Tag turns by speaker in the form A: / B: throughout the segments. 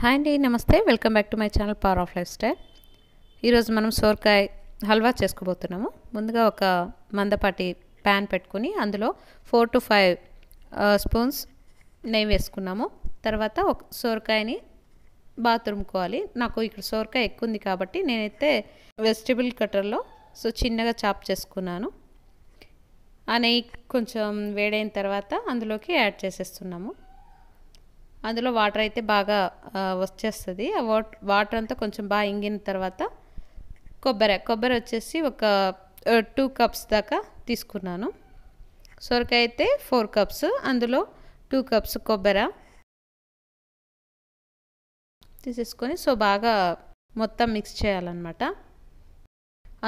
A: Hi అండి, నమస్తే. Welcome back to my channel power of life style. ఈరోజు మనం సోరకాయ హల్వా చేసుకోబోతున్నాము. ముందుగా ఒక మందపాటి ప్యాన్ పెట్టుకుని అందులో 4 to 5 స్పూన్స్ నెయ్యి వేసుకున్నాము. తర్వాత ఒక సోరకాయని బాగా తురుముకోవాలి. నాకు ఇక్కడ సోరకాయ ఎక్కువ ఉంది కాబట్టి నేనైతే వెజిటబుల్ కట్టర్లో చిన్నగా చాప్ చేసుకున్నాను. ఆ నెయ్యి కొంచెం వేడైన తర్వాత అందులోకి యాడ్ చేసేస్తున్నాము. అందులో వాటర్ అయితే బాగా వచ్చేస్తుంది. ఆ వాటర్ అంతా కొంచెం బాగా ఇంగిన తర్వాత కొబ్బరి వచ్చేసి ఒక 2 కప్స్ దాకా తీసుకున్నాను. సొరకాయ అయితే 4 కప్స్, అందులో 2 కప్స్ కొబ్బరి తీసేసుకొని బాగా మొత్తం మిక్స్ చేయాలన్నమాట.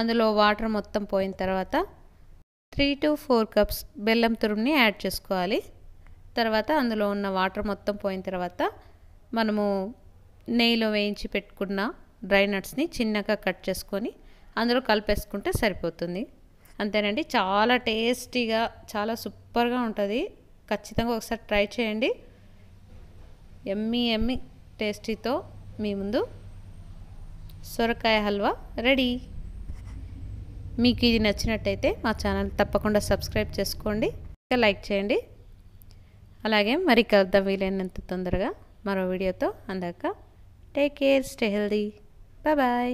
A: అందులో వాటర్ మొత్తం పోయిన తర్వాత 3 to 4 కప్స్ బెల్లం తురుముని యాడ్ చేసుకోవాలి. తర్వాత అందులో ఉన్న వాటర్ మొత్తం పోయిన తర్వాత మనము నెయ్యిలో వేయించి పెట్టుకున్న డ్రై నట్స్ని చిన్నగా కట్ చేసుకొని అందులో కలిపేసుకుంటే సరిపోతుంది. అంతేనండి, చాలా టేస్టీగా చాలా సూపర్గా ఉంటుంది. ఖచ్చితంగా ఒకసారి ట్రై చేయండి. ఎమ్మీ టేస్టీతో మీ ముందు సొరకాయ హల్వా రెడీ. మీకు ఇది నచ్చినట్టయితే మా ఛానల్ తప్పకుండా సబ్స్క్రైబ్ చేసుకోండి, లైక్ చేయండి. అలాగే మరి కలుద్దాం వీలైనంత తొందరగా మరో వీడియోతో. అందాక take care, stay healthy, bye.